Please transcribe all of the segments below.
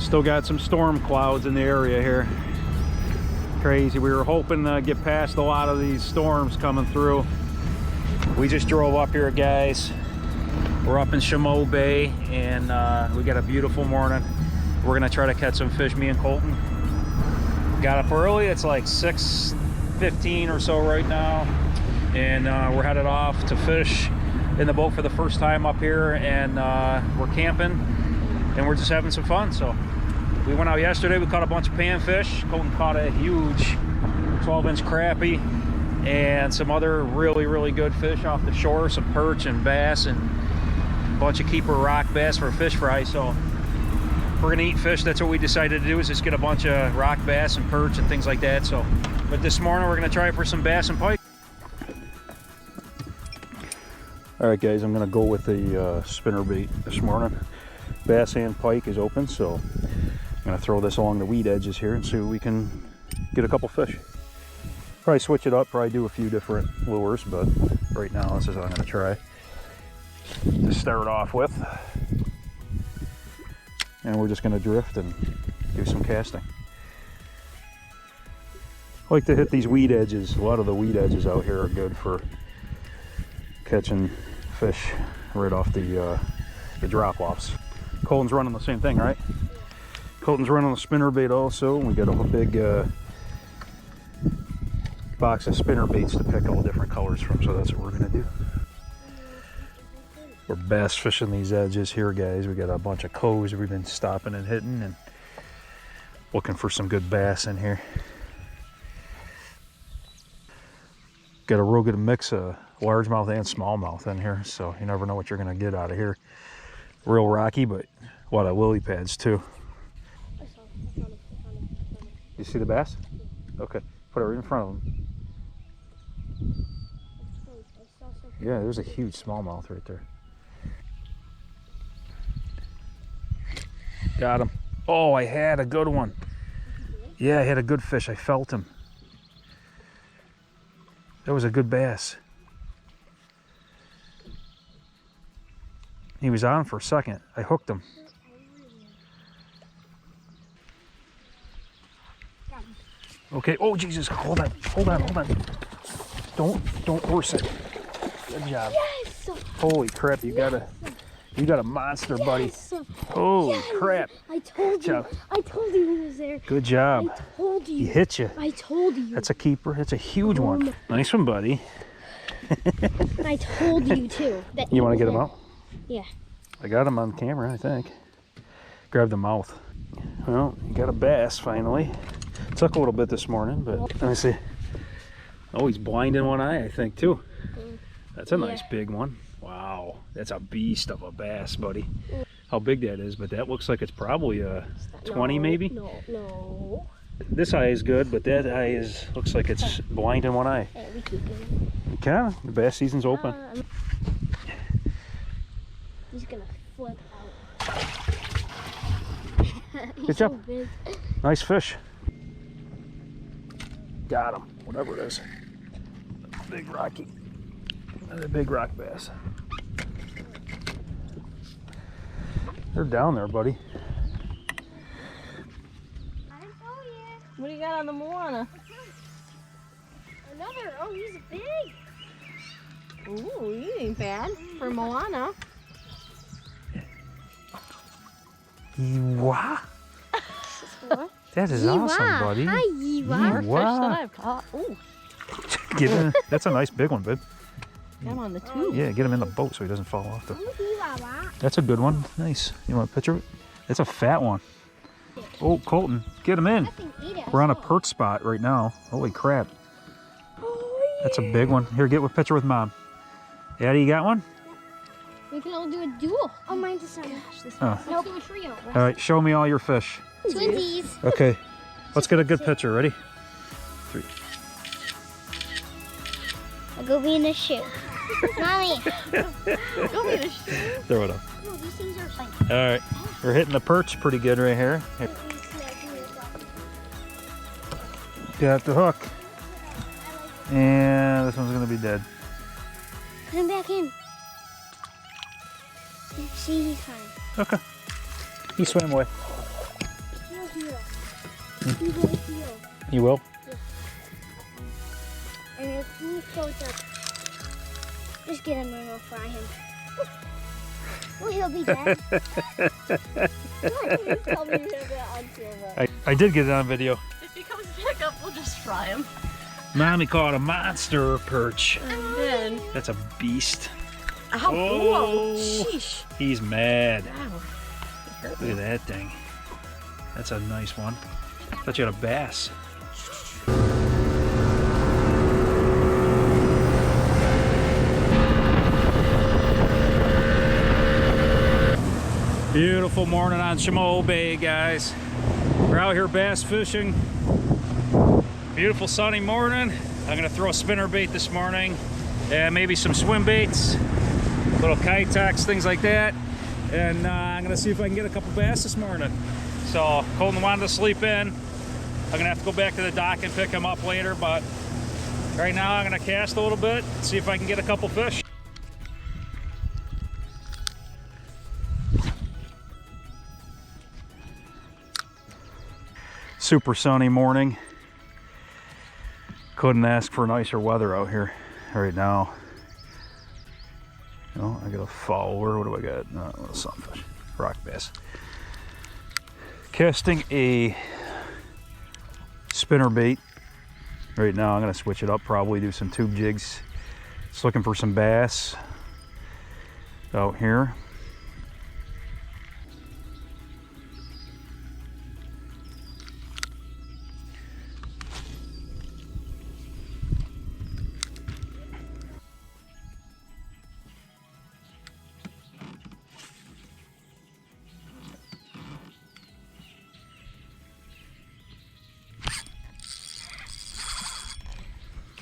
Still got some storm clouds in the area here. Crazy. We were hoping to get past a lot of these storms coming through. We just drove up here, guys. We're up in Chaumont Bay, and we got a beautiful morning. We're gonna try to catch some fish, me and Colton. Got up early. It's like 6:15 or so right now, and we're headed off to fish in the boat for the first time up here, and we're camping, and we're just having some fun. So we went out yesterday. We caught a bunch of panfish. Colton caught a huge 12-inch crappie and some other really good fish off the shore, some perch and bass and a bunch of keeper rock bass for fish fry. So if we're gonna eat fish, that's what we decided to do, is just get a bunch of rock bass and perch and things like that. So, but this morning we're gonna try for some bass and pike. All right, guys, I'm gonna go with the spinner bait this morning. Bass and pike is open, so I'm gonna throw this along the weed edges here and see if we can get a couple fish. Probably switch it up, probably do a few different lures, but right now this is what I'm gonna try to start off with. And we're just gonna drift and do some casting. I like to hit these weed edges. A lot of the weed edges out here are good for catching fish right off the drop-offs. Colton's running the same thing, right? Colton's running the spinner bait also. We got a big box of spinner baits to pick all different colors from, so that's what we're gonna do. We're bass fishing these edges here, guys. We got a bunch of coves we've been stopping and hitting, and looking for some good bass in here. Got a real good mix of largemouth and smallmouth in here, so you never know what you're gonna get out of here. Real rocky, but a lot of lily pads too. You see the bass? Okay, put it right in front of him. Yeah, there's a huge smallmouth right there. Got him. Oh, I had a good one. Yeah, I had a good fish. I felt him. That was a good bass. He was on for a second. I hooked him. Okay. Oh, Jesus. Hold on. Hold on. Hold on. Don't horse it. Good job. Yes. Holy crap. You got a monster, buddy. Holy crap. I told you. I told you he was there. Good job. I told you. He hit you. I told you. That's a keeper. That's a huge one. Nice one, buddy. I told you too. That You want to get him out? Yeah. I got him on camera, I think. Grab the mouth. Well, you got a bass finally. Took a little bit this morning, but let me see. Oh, he's blind in one eye, I think, too. That's a nice big one. Wow, that's a beast of a bass, buddy. How big that is, but that looks like it's probably a 20 maybe? No. This eye is good, but that eye looks like it's blind in one eye. Yeah, we keep going. Okay, the bass season's open. He's gonna flip out. Good job. So big. Nice fish. Got him, whatever it is. Big rocky. Another big rock bass. They're down there, buddy. What do you got on the Moana? Another. Oh, he's big. Ooh, you ain't bad for Moana. Yeewa. What? That is awesome, buddy. Hi, Yeewa. More fish Yeewa. than I've caught. Ooh, Get in. That's a nice big one, babe. got him on the tube. Yeah, get him in the boat so he doesn't fall off. Yeewa. That's a good one. Nice. You want a picture of it? It's a fat one. Oh, Colton, get him in. We're on a perch spot right now. Holy crap. That's a big one. Here, get a picture with Mom. Daddy, you got one? We can all do a duel. Oh, mine's a son. Gosh, this Oh. Let's do a trio. All right, show me all your fish. Twinsies. Okay, let's get a good picture. Ready? 3. I'll go be in the shoe. Mommy. Go get a shoe. Throw it up. Oh, these things are fun. All right, we're hitting the perch pretty good right here. Here. Got the hook. And this one's gonna be dead. Put him back in. See, he's fine. Okay. He swam away. heal. He will heal. You will? And if he floats up, just get him and we'll fry him. Well, he'll be dead. You tell me to get on camera. I did get it on video. If he comes back up, we'll just fry him. Mommy caught a monster perch. And then... That's a beast. Ow, Oh. whoa, sheesh. He's mad. Wow. Look at that thing. That's a nice one. I thought you had a bass. Beautiful morning on Chaumont Bay, guys. We're out here bass fishing. Beautiful sunny morning. I'm gonna throw a spinner bait this morning and maybe some swim baits, little kitex, things like that. And I'm gonna see if I can get a couple bass this morning. So Colton wanted to sleep in. I'm gonna have to go back to the dock and pick him up later, but right now I'm gonna cast a little bit, see if I can get a couple fish. Super sunny morning. Couldn't ask for nicer weather out here right now. Oh, I got a follower. What do I got? No, a sunfish, rock bass. Casting a spinner bait. Right now I'm gonna switch it up, probably do some tube jigs. Just looking for some bass out here.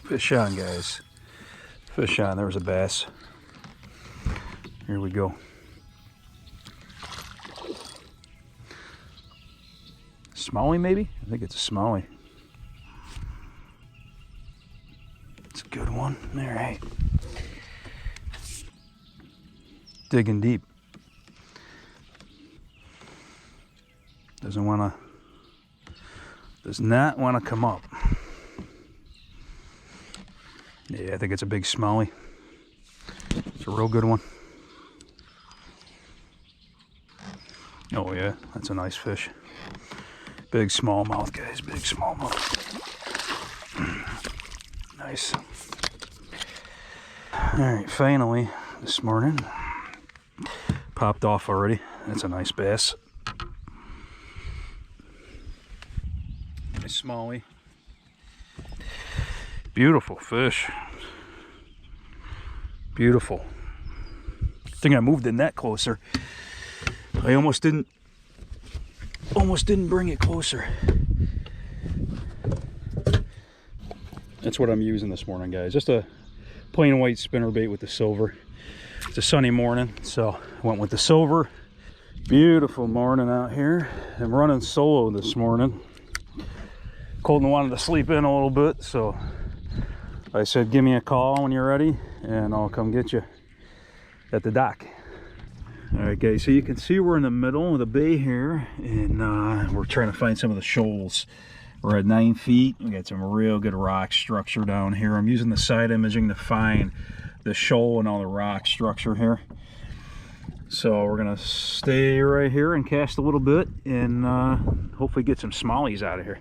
Fish on, guys. Fish on. There's a bass. Here we go. Smallie, maybe? I think it's a smallie. It's a good one. All right. Digging deep. Does not want to come up. Yeah, I think it's a big smallie. It's a real good one. Oh yeah, that's a nice fish. Big smallmouth, guys, big smallmouth. Nice. All right, finally, this morning, popped off already. That's a nice bass. Nice smallie. Beautiful fish. Beautiful. I think I moved the net closer. I almost didn't bring it closer. That's what I'm using this morning, guys. Just a plain white spinner bait with the silver. It's a sunny morning, so I went with the silver. Beautiful morning out here. I'm running solo this morning. Colton wanted to sleep in a little bit, so I said, give me a call when you're ready and I'll come get you at the dock. All right, guys, so you can see we're in the middle of the bay here, and we're trying to find some of the shoals. We're at 9 feet. We got some real good rock structure down here. I'm using the side imaging to find the shoal and all the rock structure here. So we're gonna stay right here and cast a little bit and hopefully get some smallies out of here.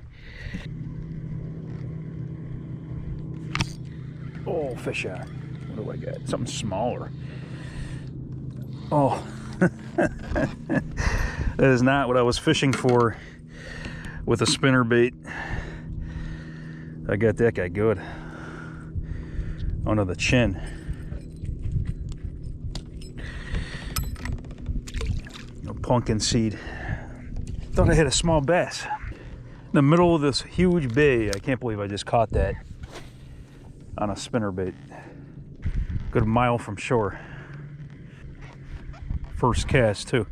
Oh, fish on. What do I got? Something smaller. Oh, that is not what I was fishing for with a spinner bait. I got that guy good under the chin. No pumpkin seed. Thought I had a small bass in the middle of this huge bay. I can't believe I just caught that on a spinner bait. Good mile from shore. First cast too.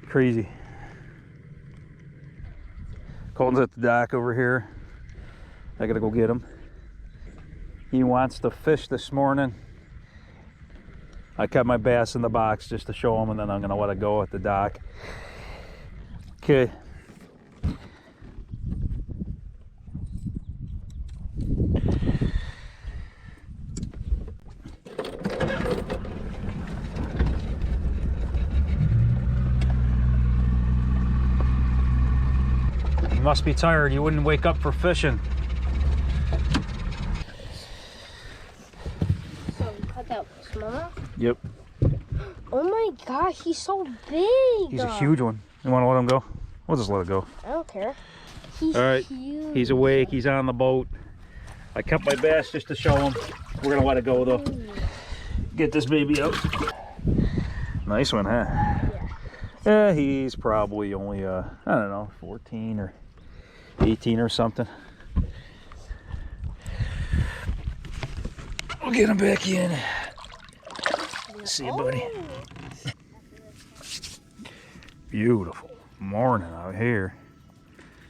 Crazy. Colton's at the dock over here. I gotta go get him. He wants to fish this morning. I kept my bass in the box just to show him, and then I'm gonna let it go at the dock. Okay. must be tired. You wouldn't wake up for fishing. So we cut that smallmouth? Yep. Oh my gosh, he's so big. He's a huge one. You want to let him go? We'll just let it go. I don't care. He's all right, huge. He's awake. He's on the boat. I cut my bass just to show him. We're gonna let it go though. Get this baby out. Nice one, huh? Yeah, he's probably only I don't know, 14 or 18 or something. We'll get him back in. See you, buddy. Beautiful morning out here.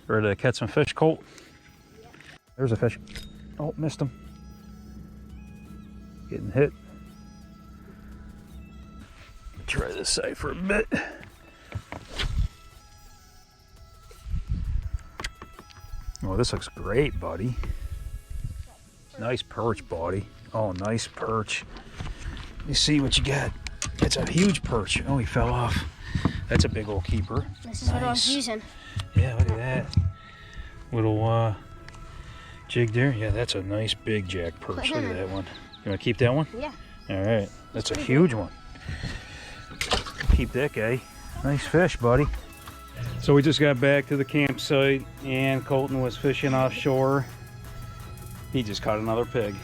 Ready to catch some fish, Colt? There's a fish. Oh, missed him. Getting hit. Try this side for a bit. Oh, this looks great, buddy. Nice perch, buddy. Oh, nice perch. Let me see what you got. It's a huge perch. Oh, he fell off. That's a big old keeper. This is what I was using. Yeah, look at that. Little jig there. Yeah, that's a nice big jack perch. Look at that one. You want to keep that one? Yeah. All right. That's a huge one. Keep that guy. Nice fish, buddy. So we just got back to the campsite and Colton was fishing offshore. He just caught another pig.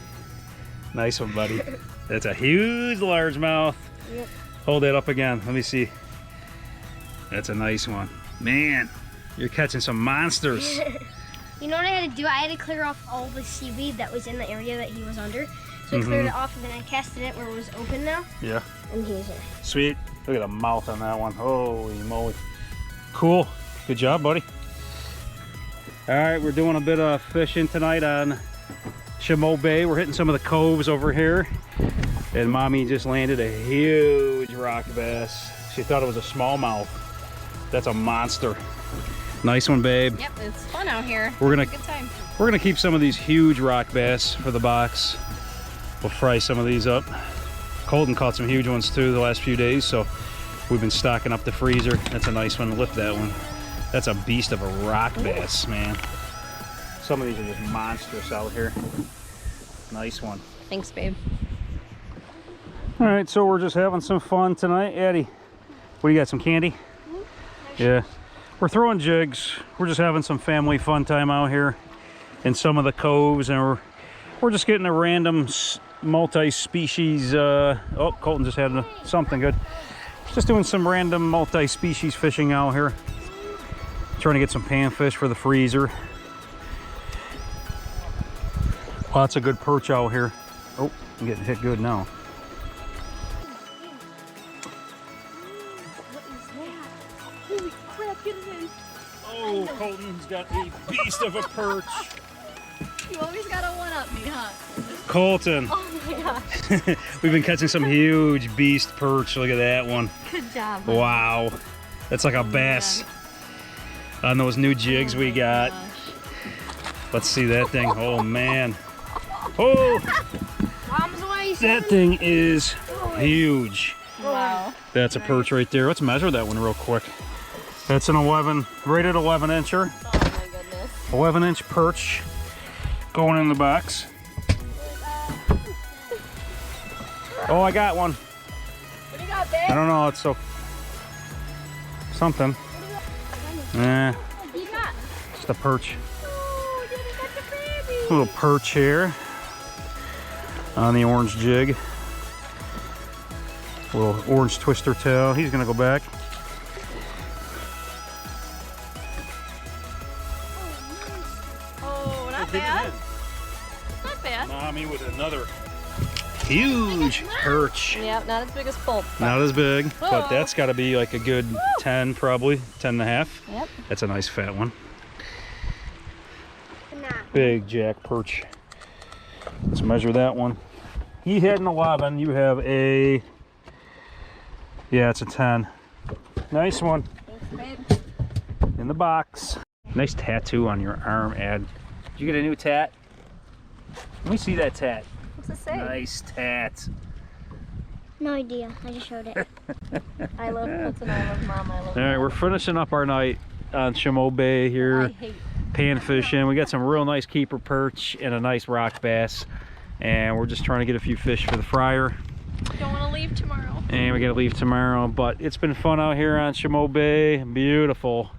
Nice one, buddy. That's a huge largemouth. Yep. Hold that up again. Let me see. That's a nice one. Man, you're catching some monsters. You know what I had to do? I had to clear off all the seaweed that was in the area that he was under. So I cleared it off and then I casted it where it was open now. Yeah. And he was there. Sweet. Look at the mouth on that one. Holy moly. Cool. Good job, buddy. All right, we're doing a bit of fishing tonight on Chaumont Bay. We're hitting some of the coves over here. And Mommy just landed a huge rock bass. She thought it was a smallmouth. That's a monster. Nice one, babe. Yep, it's fun out here. We're gonna Good time. We're gonna keep some of these huge rock bass for the box. We'll fry some of these up. Colton caught some huge ones too the last few days, so we've been stocking up the freezer. That's a nice one. Lift that one. That's a beast of a rock bass, man. Some of these are just monstrous out here. Nice one. Thanks, babe. All right, so we're just having some fun tonight. Addie, what do you got, some candy? Yeah, we're throwing jigs. We're just having some family fun time out here in some of the coves, and we're just getting a random multi-species, oh, Colton just had something good. Just doing some random multi-species fishing out here. Trying to get some panfish for the freezer. Lots of good perch out here. Oh, I'm getting hit good now. Holy crap, get it in. Oh, Colton's got a beast of a perch. You always gotta one-up me, huh? Colton. Oh my gosh. We've been catching some huge beast perch. Look at that one. Good job. Honey. Wow. That's like a bass on those new jigs we got. Gosh. Let's see that thing. Oh, man. Oh, Mom's away. that thing is huge. Wow. That's a perch right there. Let's measure that one real quick. That's an 11, rated 11 incher. Oh my goodness. 11-inch perch going in the box. Oh, I got one. What do you got, babe? I don't know. It's so something. Eh, What do you got? just a perch. Oh, Daddy got the baby. Little perch here on the orange jig. Little orange twister tail. He's gonna go back. Oh, not bad. Not bad. Mommy with another huge perch. Yep, not as big as pulp. Not as big, but Whoa. that's got to be like a good 10, probably 10 and a half. Yep. That's a nice fat one. Nah. Big jack perch. Let's measure that one. He had an 11. You have a, yeah, it's a 10. Nice one. Thanks, babe. In the box. Nice tattoo on your arm, Ad. Did you get a new tat? Let me see that tat. What's it say? Nice tat. No idea. I just showed it. I love Colton, I love Mom, I love All right, we're finishing up our night on Chaumont Bay here. I hate panfish in. We got some real nice keeper perch and a nice rock bass. And we're just trying to get a few fish for the fryer. Don't want to leave tomorrow. And we got to leave tomorrow. But it's been fun out here on Chaumont Bay. Beautiful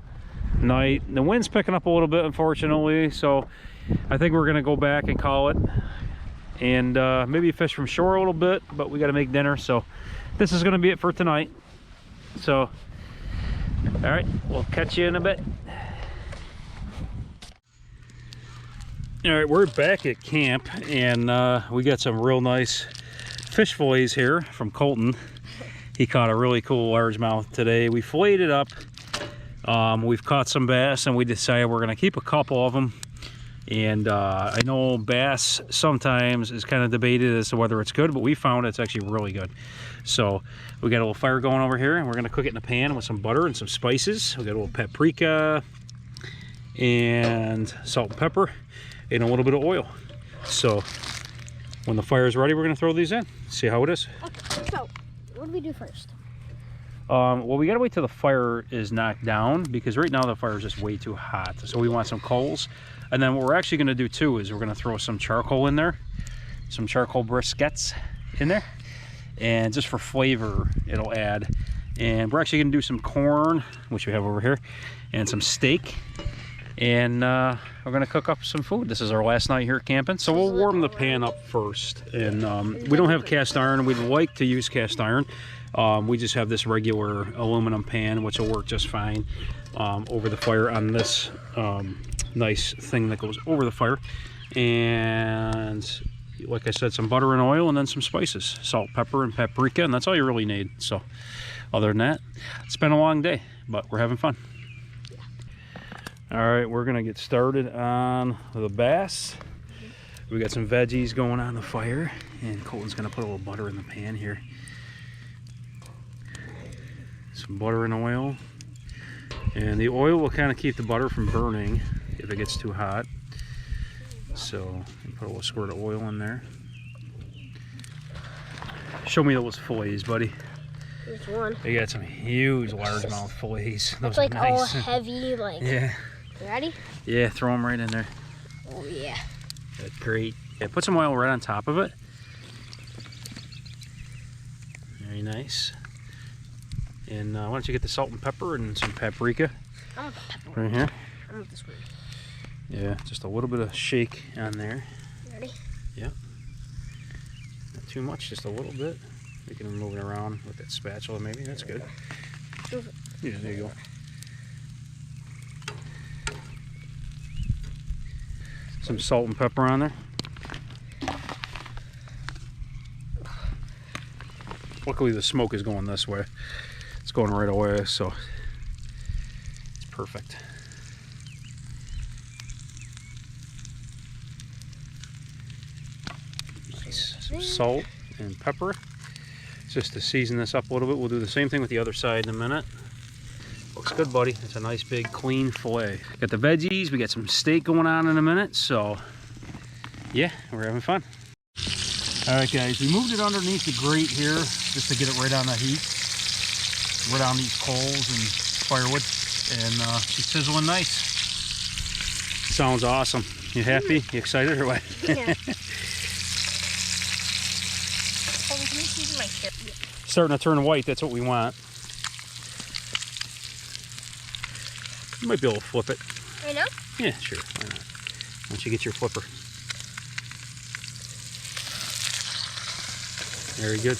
night. The wind's picking up a little bit, unfortunately. So I think we're going to go back and call it. And maybe fish from shore a little bit. But we got to make dinner. So this is going to be it for tonight. So, all right. We'll catch you in a bit. All right, we're back at camp, and we got some real nice fish fillets here from Colton. He caught a really cool largemouth today. We filleted it up. We've caught some bass, and we decided we're going to keep a couple of them. And I know bass sometimes is kind of debated as to whether it's good, but we found it's actually really good. So we got a little fire going over here, and we're going to cook it in a pan with some butter and some spices. We got a little paprika and salt and pepper and a little bit of oil. So when the fire is ready, we're going to throw these in, see how it is. Okay, so what do we do first? Well, we got to wait till the fire is knocked down, because right now the fire is just way too hot. So we want some coals. And then what we're actually going to do too is we're going to throw some charcoal in there, some charcoal briquettes in there, and just for flavor it'll add. And we're actually going to do some corn, which we have over here, and some steak. And we're going to cook up some food. This is our last night here camping, so we'll warm the pan up first. And we don't have cast iron. We'd like to use cast iron. We just have this regular aluminum pan, which will work just fine over the fire on this nice thing that goes over the fire. And like I said, some butter and oil, and then some spices, salt, pepper, and paprika, and that's all you really need. So other than that, it's been a long day, but we're having fun. All right, we're gonna get started on the bass. We got some veggies going on the fire, and Colton's gonna put a little butter in the pan here. Some butter and oil. And the oil will kind of keep the butter from burning if it gets too hot. So put a little squirt of oil in there. Show me those fillets, buddy. There's one. They got some huge largemouth fillets. Those It's like are nice. all heavy, like. Yeah. You ready? Yeah, throw them right in there. Oh yeah. That's great. Yeah, put some oil right on top of it. Very nice. And why don't you get the salt and pepper and some paprika I want the pepper. right here. I want this one. Yeah, just a little bit of shake on there. You ready? Yep. Not too much, just a little bit. We can move it around with that spatula maybe. That's good. Move it. Yeah, there you go. Some salt and pepper on there. Luckily the smoke is going this way. It's going right away, so it's perfect. Nice. Some salt and pepper. Just to season this up a little bit. We'll do the same thing with the other side in a minute. Looks good, buddy. It's a nice big clean fillet. Got the veggies, we got some steak going on in a minute, so yeah, we're having fun. All right guys, we moved it underneath the grate here just to get it right on the heat, right on these coals and firewood, and she's sizzling nice. Sounds awesome. You happy? You excited or what? Yeah. Oh, can you season my chip? Starting to turn white, that's what we want. You might be able to flip it. Right now? Yeah, sure. Why not? Why don't you get your flipper? Very good.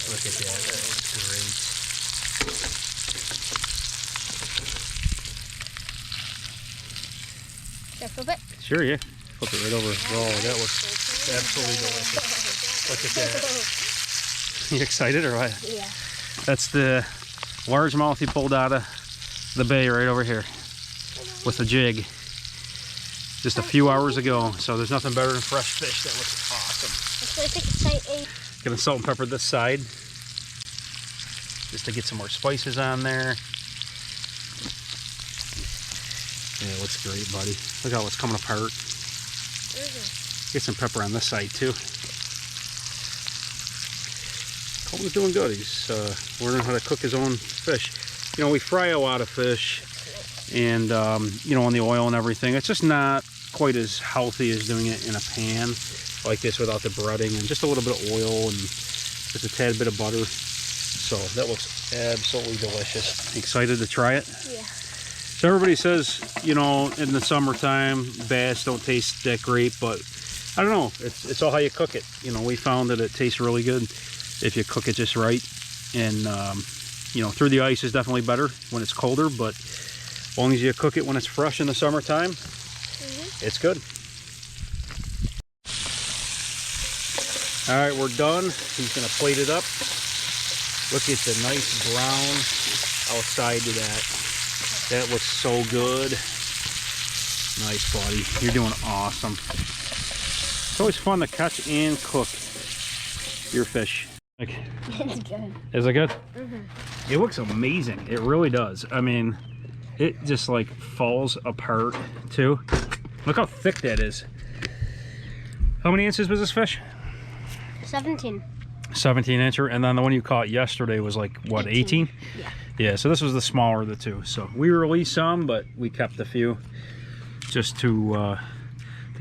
Look at that. That looks great. Should I flip it? Sure, yeah. Flip it right over. Oh, that looks absolutely delicious. Look at that. You excited or what? Yeah. That's the largemouth he pulled out of the bay right over here with the jig just a few hours ago. So there's nothing better than fresh fish. That looks awesome. So I think it's site 8. Gonna salt and pepper this side just to get some more spices on there. Yeah, it looks great, buddy. Look how it's coming apart. Get some pepper on this side too. Colton's doing good. He's learning how to cook his own fish. You know, we fry a lot of fish, and you know, on the oil and everything. It's just not quite as healthy as doing it in a pan like this without the breading, and just a little bit of oil and just a tad bit of butter. So that looks absolutely delicious. Excited to try it? Yeah. So everybody says, you know, in the summertime bass don't taste that great, but I don't know, it's all how you cook it. You know, we found that it tastes really good if you cook it just right. And you know, through the ice is definitely better when it's colder, but as long as you cook it when it's fresh in the summertime, it's good. All right, we're done. He's gonna plate it up. Look at the nice brown outside to that. That looks so good. Nice, buddy. You're doing awesome. It's always fun to catch and cook your fish. Like, It's good. is it good? It looks amazing. It really does. I mean, it just like falls apart too. Look how thick that is. How many inches was this fish? 17. 17 incher, and then the one you caught yesterday was like what, 18? Yeah. Yeah, so this was the smaller of the two. So we released some, but we kept a few just to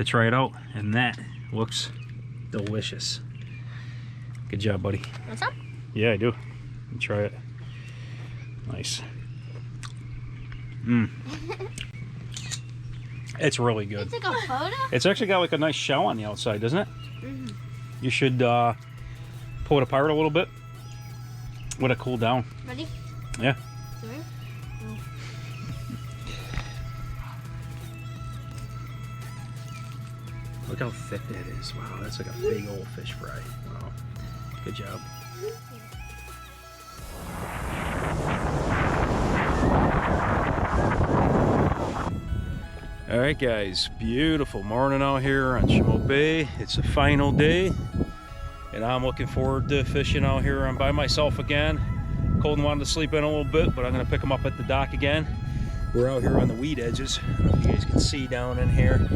try it out, and that looks delicious. Good job, buddy. What's up? Yeah, I do. Try it. Nice. Mmm. It's really good. It's like a photo? It's actually got like a nice shell on the outside, doesn't it? You should pull it apart a little bit. Let it cool down. Ready? Yeah. Sorry? Look how thick that is. Wow, that's like a big old fish fry. Wow. Good job. All right, guys, beautiful morning out here on Chaumont Bay. It's the final day, and I'm looking forward to fishing out here. I'm by myself again. Colton wanted to sleep in a little bit, but I'm gonna pick him up at the dock again. We're out here on the weed edges. I don't know if you guys can see down in here.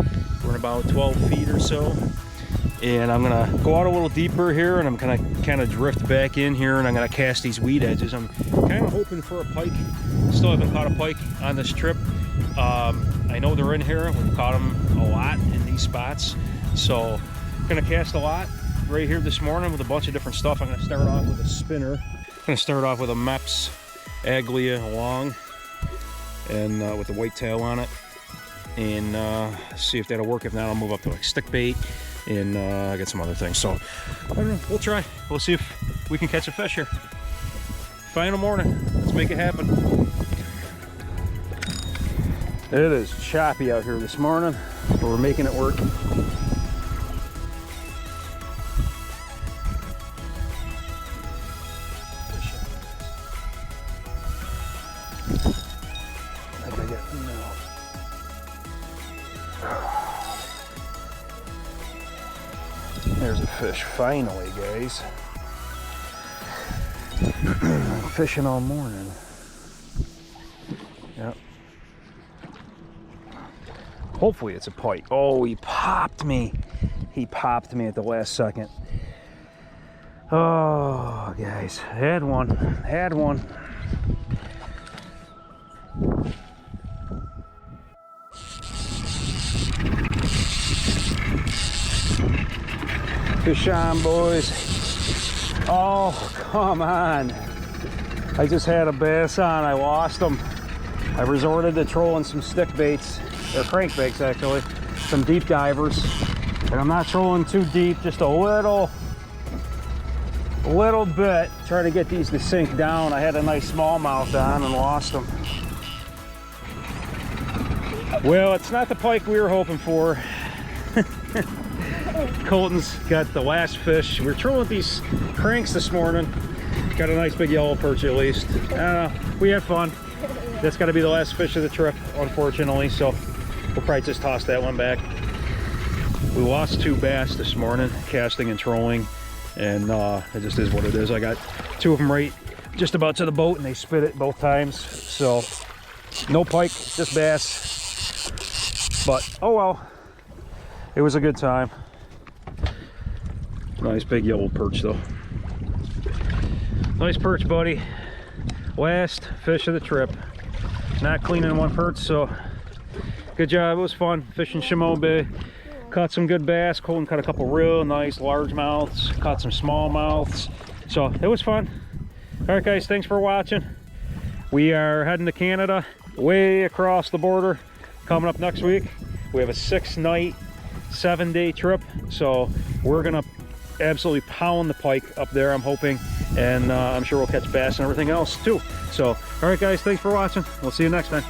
We're in about 12 feet or so. And I'm gonna go out a little deeper here, and I'm gonna kind of drift back in here, and I'm gonna cast these weed edges. I'm kind of hoping for a pike. Still haven't caught a pike on this trip. I know they're in here. We've caught them a lot in these spots. So I'm gonna cast a lot right here this morning with a bunch of different stuff. I'm gonna start off with a spinner. I'm gonna start off with a Meps Aglia long, and with the white tail on it, and see if that'll work. If not, I'll move up to like stick bait and get some other things. So I don't know, we'll try. We'll see if we can catch a fish here. Final morning, let's make it happen. It is choppy out here this morning, but we're making it work. There's a fish, finally, guys. Fishing all morning. Yep. Hopefully it's a pike. Oh, he popped me. He popped me at the last second. Oh, guys, had one. Had one. Fish on, boys. Oh, come on. I just had a bass on. I lost them. I resorted to trolling some stick baits, or crankbaits actually, some deep divers. And I'm not trolling too deep, just a little bit, trying to get these to sink down. I had a nice smallmouth on and lost them. Well, it's not the pike we were hoping for. Colton's got the last fish. We're trolling with these cranks this morning. Got a nice big yellow perch at least. I don't know, we had fun. That's got to be the last fish of the trip, unfortunately, so we'll probably just toss that one back. We lost 2 bass this morning, casting and trolling, and it just is what it is. I got 2 of them right just about to the boat, and they spit it both times, so no pike, just bass. But oh well, it was a good time. Nice big yellow perch though. Nice perch, buddy. Last fish of the trip. not cleaning one perch. So good job. It was fun fishing Chaumont Bay. Caught some good bass. Colton caught a couple real nice largemouths. Caught some smallmouths. So it was fun. All right, guys, thanks for watching. We are heading to Canada, way across the border. Coming up next week, we have a 6-night, 7-day trip. So we're gonna absolutely pound the pike up there, I'm hoping. And I'm sure we'll catch bass and everything else too. So, all right, guys, thanks for watching. We'll see you next time.